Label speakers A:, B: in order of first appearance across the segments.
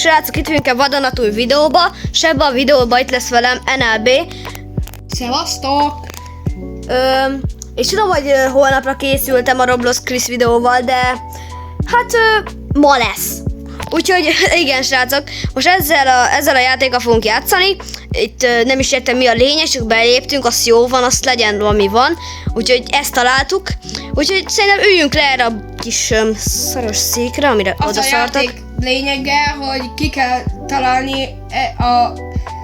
A: srácok, itt vagyunk a vadonatúj videóba, és ebben a videóban itt lesz velem NLB.
B: Szevasztok!
A: És tudom, hogy holnapra készültem a Roblox Chris videóval, de hát ma lesz. Úgyhogy igen, srácok, most ezzel a játékkal fogunk játszani. Itt nem is értem, mi a lényeg, csak beléptünk, az jó van, azt legyen, ami van. Úgyhogy ezt találtuk. Úgyhogy szerintem üljünk le erre a kis szaros székre, amire odaszartak.
B: Az a játék lényege, hogy ki kell találni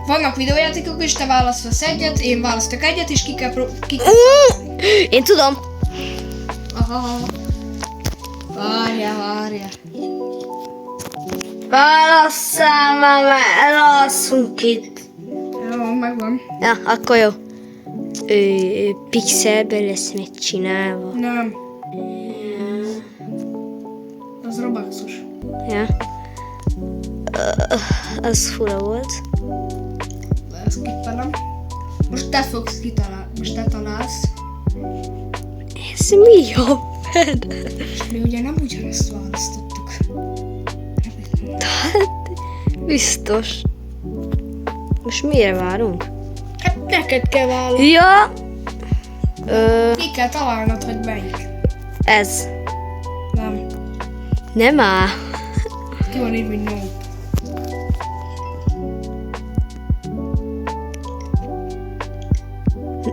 B: vannak videójátékok is, te választasz egyet, én választok egyet, és ki kell
A: Én tudom.
B: Aha. Várja.
A: Válasszál már, mert elalszunk itt.
B: Jó, megvan.
A: Ja, akkor jó. Pixelből lesz megcsinálva.
B: Nem. Az Robuxos.
A: Ja. Az fura volt.
B: Ezt kippelem. Most te fogsz kitalálni. Most te találsz.
A: Ez mi a fed?
B: És mi ugye nem ugyanezt választottuk.
A: Biztos. Most mire várunk?
B: Hát neked kell választani.
A: Ja.
B: Ki kell találnod, hogy melyik.
A: Ez.
B: Nem.
A: Nem áll.
B: Ki van írva, hogy no.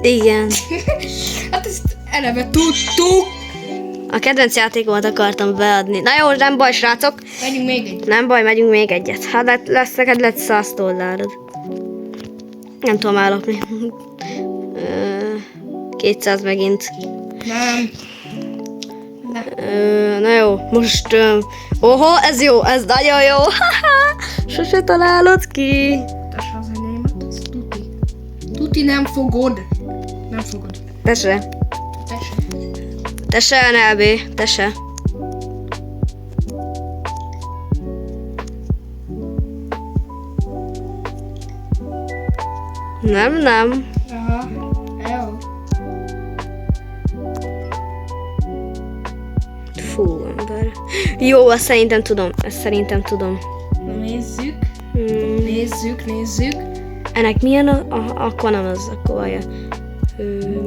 A: Igen.
B: Hát ezt eleve tudtuk.
A: A kedvenc játékomat akartam beadni. Na jó, nem baj, srácok.
B: Megyünk még egy.
A: Nem baj, megyünk még egyet. Hát lesz neked 100 dollárod. Nem tudom állapni. 200 megint.
B: Nem.
A: Na jó, most... Oho, ez jó, ez nagyon jó. Sose találod ki.
B: Tess az enyémet, ez tuti. Tuti nem fogod. Nem fogod.
A: Te se.
B: Te se.
A: Te se, NLB. Te se. Nem.
B: Aha. Jó.
A: Fú, ember. Jó, ezt szerintem tudom.
B: Na nézzük. Nézzük.
A: Ennek milyen akkor nem az, akkor várja.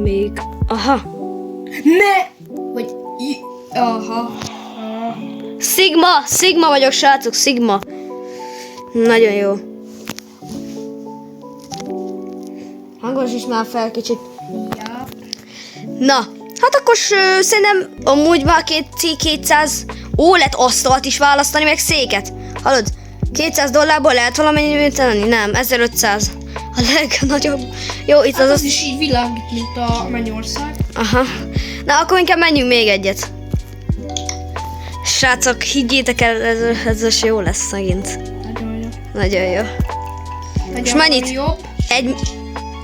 A: Még... Aha.
B: Ne! Vagy... Aha.
A: Sigma vagyok, srácok, Sigma. Nagyon jó. Hangosíts már fel kicsit.
B: Ja.
A: Na, hát akkor szerintem amúgy már 200... lett asztalt is választani, meg széket. Hallod? 200 dollárból lehet valamennyi tenni? Nem, 1500. A legnagyobb. Jó, itt
B: Hát
A: az...
B: az is így világít, mint a Mennyország.
A: Aha. Na, akkor inkább menjünk még egyet. Srácok, higgyétek el, ez jó lesz megint. Nagyon jó. Most mennyit?
B: Jobb.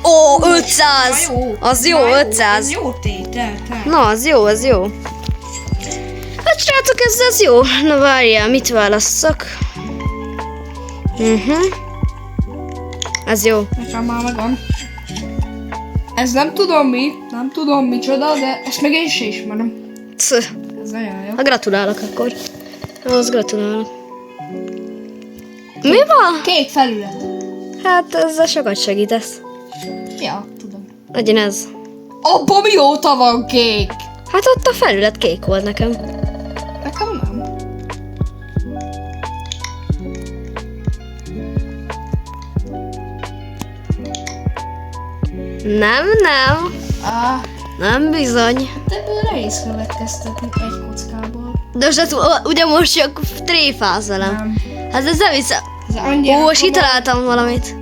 A: Ó, 500! Az jó, 500.
B: Ez jó tétel.
A: Na, az jó. Hát srácok, ez jó. Na várjál, mit válasszak? Ez jó.
B: Nekem már megvan. Ez nem tudom micsoda, de ezt meg én sem ismerem. Ez nagyon jó.
A: Ha gratulálok akkor. Ahhoz gratulálok. Mi van?
B: Kék felület.
A: Hát ezzel sokat segítesz.
B: Ja, tudom.
A: Legyen ez.
B: Abba mióta van kék?
A: Hát ott a felület kék volt nekem.
B: Nekem nem.
A: Nem. Nem bizony.
B: De ebből nehéz következtetni egy kockából.
A: De most ez, ugye most csak tréfálsz velem.
B: Nem.
A: Hát ez nem hiszem.
B: Ez annyira...
A: Ó, most kitaláltam valamit.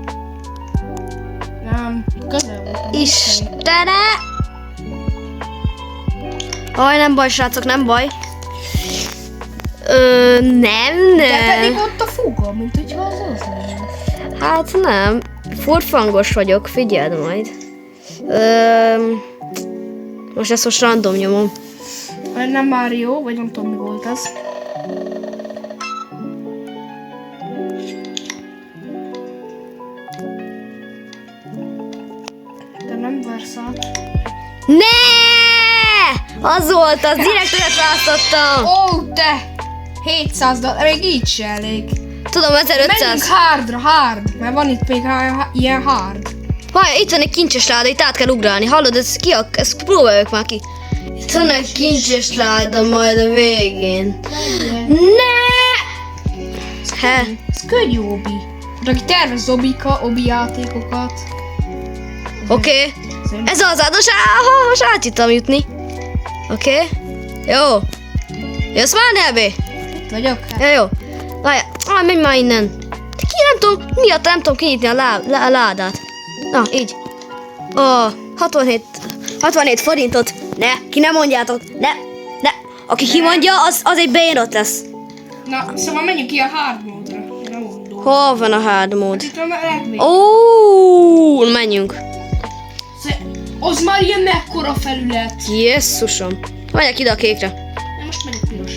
B: Nem. Közel volt.
A: Istene! Nem baj, srácok, nem baj. Nem.
B: De pedig ott a fuga, mint hogyha az lenne.
A: Hát nem. Forfangos vagyok, figyeld majd. Most ezt random nyomom.
B: Vagy nem Mario, vagy nem tudom mi volt az. De nem Versace.
A: Ne! Az volt, az direkt olyat választottam.
B: Ó, te! 700 dollár, még így se elég.
A: tudom, 1500.
B: Menjünk hard, mert van itt még ilyen hard.
A: Várj, itt van egy kincses láda, itt át kell ugrálni. Hallod, ezt próbáljuk már ki. Itt van egy kincses láda majd a végén. Ne!
B: Ez könnyű obi. Aki tervez obi játékokat.
A: Oké. Ez az most át tudtam jutni. Oké. Jó. Jössz már, Nelbé?
B: Itt vagyok.
A: Jó. Várj, menj már innen. Nem tudom, miatt nem tudom kinyitni a ládát. Na, így. 67 forintot. Ne, ki nem mondjátok. Ne. Aki kimondja, az egy bénot lesz.
B: Na, szóval menjünk ki a hard módra. Nem mondom.
A: Hol van a hard mód?
B: Itt van a legvég.
A: Menjünk.
B: Az már ilyen mekkora felület.
A: Jesszusom. Menjek ide a kékre.
B: Na, most megyek piros.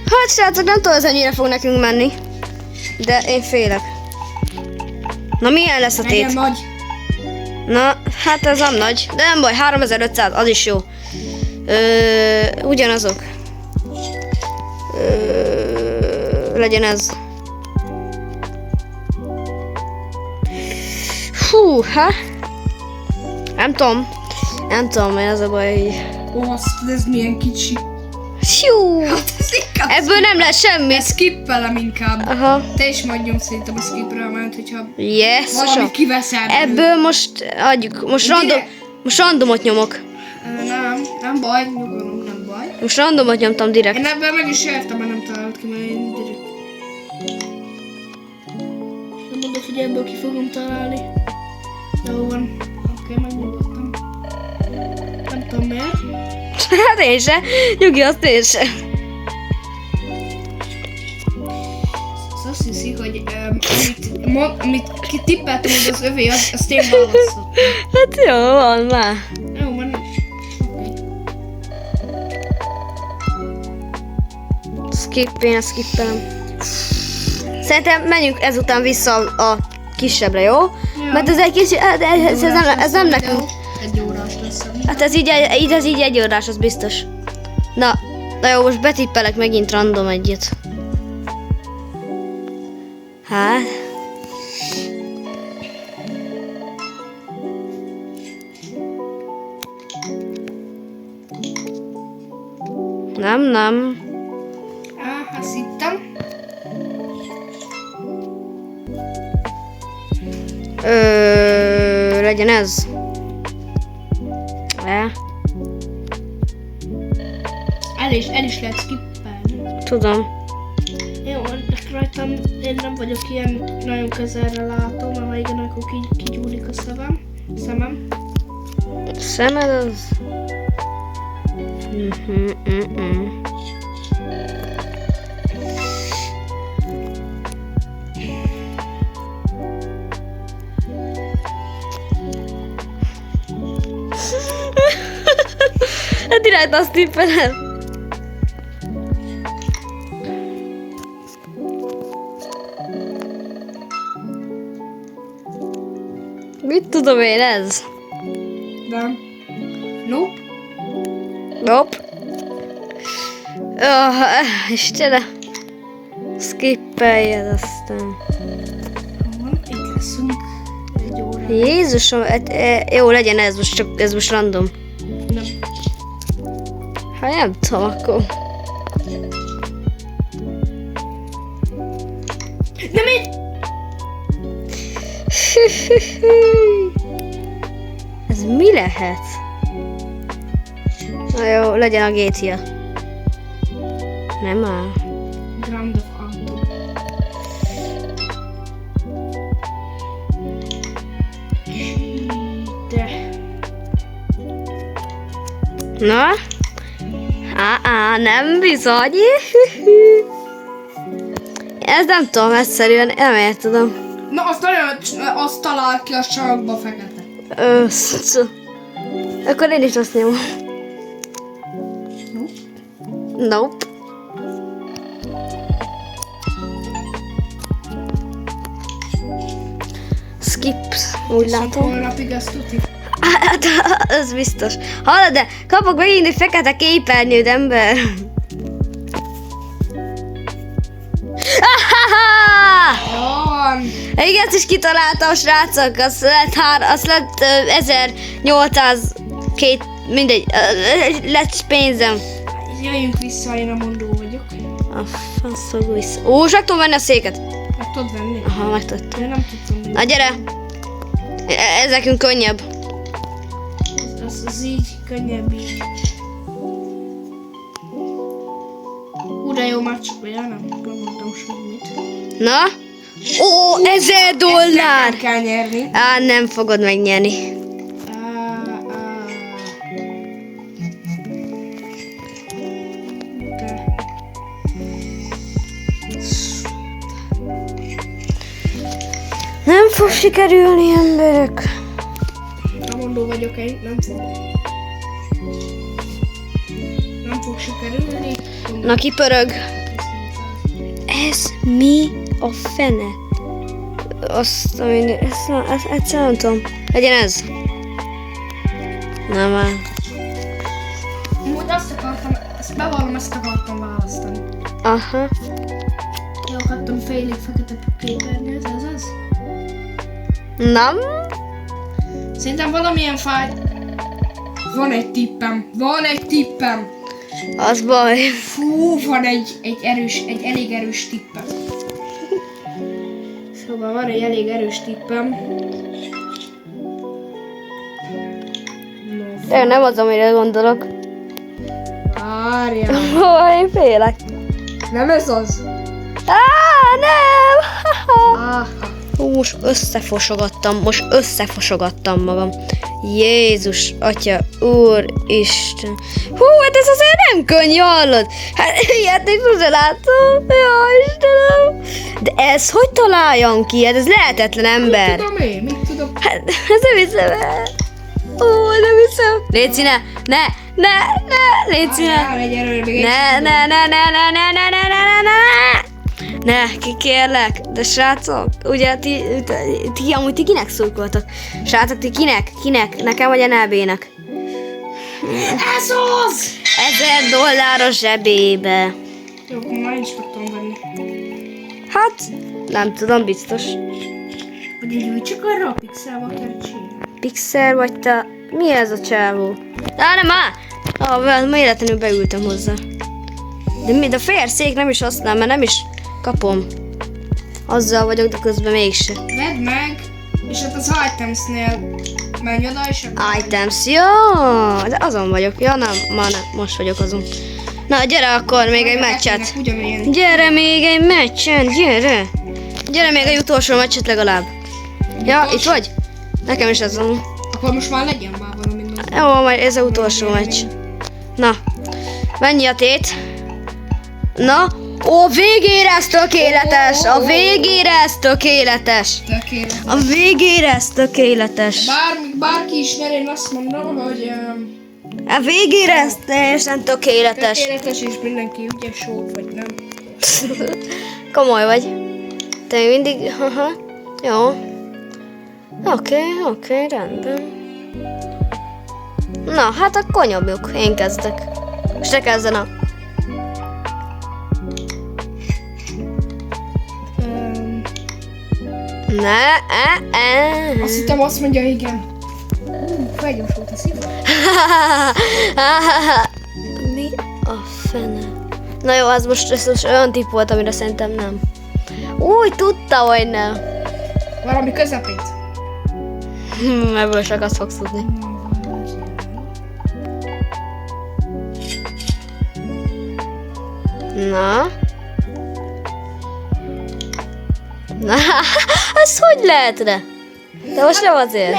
A: Hát srácok, nem tudom, ez ennyire fog nekünk menni. De én félek. Na, milyen lesz a
B: Legyen
A: tét?
B: nagy.
A: Na, hát ez nem nagy. De nem baj, 3500, az is jó. Ugyanazok. Legyen ez. Hú, Nem tudom, mi az a baj.
B: Ez milyen kicsi.
A: Hú,
B: Ez inkább
A: ebből nem lesz semmi.
B: skippelem inkább.
A: Aha.
B: Te is mondjam szerintem a skipről, mert hogyha
A: Yes,
B: valamit kiveszel.
A: ebből most adjuk. Most randomot nyomok.
B: Nem baj, nyugodom, nem baj.
A: Most randomot nyomtam direkt.
B: Én ebből meg is értem, mert nem talált ki, mert én direkt. Nem mondod, hogy ebből ki fogom találni. Jó van. Oké, megnyugodtam. Nem tudom miért.
A: Hát én se. Nyugi, azt én se.
B: Azt hiszi, hogy amit tippeltem, hogy az övé, azt én választottam.
A: Hát jó, van már.
B: Jó, van.
A: Én skippelem. Szerintem menjünk ezután vissza a kisebbre, jó?
B: Ja.
A: Mert ez egy kicsi, ez nem nekünk.
B: Egy órás lesz.
A: Hát ez így egy órás, az biztos. Na jó, most betippelek megint random egyet. Hát. Nem.
B: Azt hittem.
A: Legyen ez.
B: El is lehet skippelni.
A: Tudom.
B: Jó, rajtam én nem vagyok ilyen nagyon közelre látó, mert ha igen, akkor kigyúlik a szemem.
A: Szemed az? Hát direkt azt tippelem. Mit tudom én ez?
B: Nem. Nope.
A: Nope. Istenem. Skippeljed aztán.
B: Van, itt leszünk. Egy óra.
A: Jézusom, jó legyen ez most random.
B: Nem.
A: Ha nem tudom, akkor...
B: Nem én!
A: Ez mi lehet? Na jó, legyen a GTA. Nem áll.
B: Grand of Auto. De.
A: Na? Nem bizony. Ez nem tudom, egyszerűen nem tudom.
B: Na, azt talál ki a sarokba fekete.
A: Akkor én is azt nyomom. Nope. Skip, úgy látom.
B: Holnapig ezt tuti.
A: Hát, az biztos. Hallod, de kapok megint egy fekete képernyőt, ember. Ahaha! Igen, ezt is kitaláltam, srácok, azt lett 1800 mindegy, lett pénzem.
B: Jöjjünk vissza, én a mondó vagyok.
A: A faszog vissza. Ó, most meg tudom venni a széket.
B: Meg tudod venni?
A: Aha, megtudtam.
B: Én nem tudtam.
A: Na gyere! Ez nekünk könnyebb.
B: Az így könnyebb így. De jó, már csak vagy, nem mondtam semmit.
A: Na? Ó, $1000!
B: Nem kell nyerni.
A: Á, nem fogod megnyerni. Nem fog sikerülni, emberek.
B: Nem mondó vagyok én, nem fog. Nem fog sikerülni.
A: Na, kipörög. Ez mi a fene? Azt, ezt egyszerűen nem tudom. Legyen ez. Nem már.
B: Úgy azt akartam, ezt bevallom, ezt akartam választani.
A: Aha.
B: Én akartam félig fekete képernyőt, ez az?
A: Nem?
B: Szerintem valamilyen fájt. Van egy tippem.
A: Az baj.
B: Fú, van egy elég erős tippem. Szóval van egy elég erős tippem.
A: De nem az, amire gondolok.
B: Várjál.
A: Ó, én félek.
B: Nem ez az?
A: Nem!
B: Aha.
A: Most összefosogattam magam. Jézus, Atya, Úristen. Hú, hát ez azért nem könnyű, hallod? Hát ilyet még sose láttam. Ja, Istenem. De ez hogy találjam ki? Hát ez lehetetlen ember.
B: Mit tudom?
A: Hát ez nem hiszem el. Ó, nem hiszem. Léci, ne, Léci, ne, kikérlek, de srácok, ugye ti amúgy ti kinek szurkoltak? Srácok, ti kinek? Nekem vagy NLB-nek?
B: Ez az!
A: $1000 zsebébe.
B: Jó, akkor már én is meg tudom venni.
A: Hát, nem tudom, biztos.
B: Hogy így csak arra a pixelba kell csinálni.
A: Pixel vagy te? Mi ez a csávó? Nem áll! Ma életlenül beültem hozzá. De a fehér szék nem is használ, mert nem is kapom. Azzal vagyok, de közben mégse.
B: Vedd meg, és hát az itemsnél menj oda, és akkor...
A: Items, jó, de azon vagyok. Ja, nem, most vagyok azon. Na, gyere akkor még egy meccset. Gyere még egy meccset, gyere. Gyere még egy utolsó meccset legalább. Ja, itt vagy? Nekem is ez van.
B: Akkor most már legyen már valami nagy.
A: Jó, majd ez az utolsó meccs. Na, mennyi a tét? Na, ó, végére ez tökéletes! A végére ez tökéletes! A végére ez tökéletes!
B: Bárki is nyer, én azt mondom, hogy...
A: A végére ez teljesen tökéletes!
B: Tökéletes, és mindenki ügyes volt, vagy nem.
A: Komoly vagy. Te még mindig... Aha. Jó. Oké, rendben. Na, hát akkor nyomjuk. Én kezdek. És te kezden a...
B: Azt hittem, azt mondja, igen. Felgyorsult a szív.
A: Mi a fene? Na jó, ez most olyan tipp volt, amire szerintem nem. Úgy tudta, hogy nem.
B: Valami közepét.
A: Ebből csak azt fogsz tudni. Na, ez hogy lehetne? De most nem azért.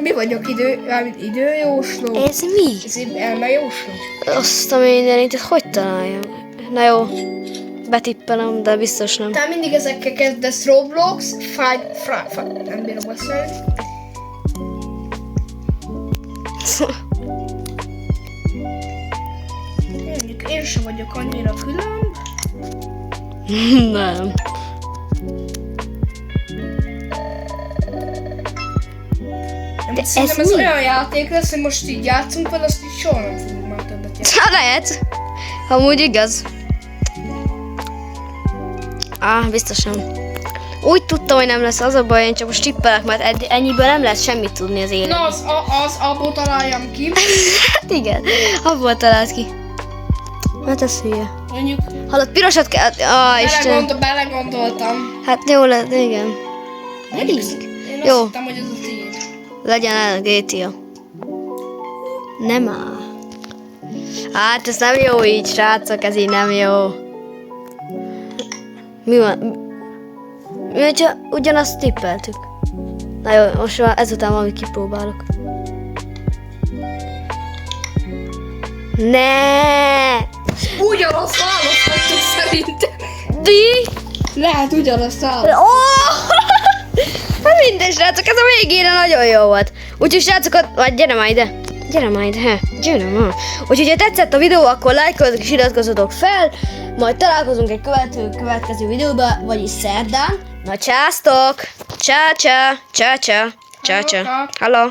B: Mi vagyok időjósló.
A: Ez mi?
B: Ez elmejósló.
A: Azt a mindenit, ezt hogy találjam? Na jó, betippelem, de biztos nem.
B: Te mindig ezekkel kezdesz Roblox, nem bírom beszélni. Én sem vagyok annyira különb.
A: Nem.
B: De szerintem ez olyan játék lesz, hogy most így játszunk vele, azt így soha nem fogunk már többet játszani.
A: Lehet. Amúgy igaz. Biztosan. Úgy tudtam, hogy nem lesz az a baj, én csak most tippelek, mert ennyiből nem lehet semmit tudni az életben.
B: Na, az abból találjam ki.
A: Hát igen, abból talált ki. Hát ez hülye.
B: Mondjuk,
A: Hallod, pirosat kell... Isten.
B: belegondoltam.
A: Hát jó lett, igen.
B: Én azt
A: Jó.
B: hittem, hogy ez a tiéd.
A: Legyen el, GTA. Nem áll. Hát ez nem jó így, srácok, ez így nem jó. Mi van? Mi, hogyha ugyanazt tippeltük? Na jó, most már ezután valamit kipróbálok. Ne!
B: Ugyanazt választottuk szerintem.
A: Di!
B: Lehet ugyanazt választottuk.
A: Oh! Hát minden srácok, ez a végére nagyon jó volt. Úgyhogy srácok, vagy gyere már ide. Gyere már ide, gyere már. Úgyhogy ha tetszett a videó, akkor lájkoljatok és iratkozzatok fel. Majd találkozunk egy következő videóban, vagyis szerdán. Na császtok! Csá, csá, csá, csá, csá, csá. Hello.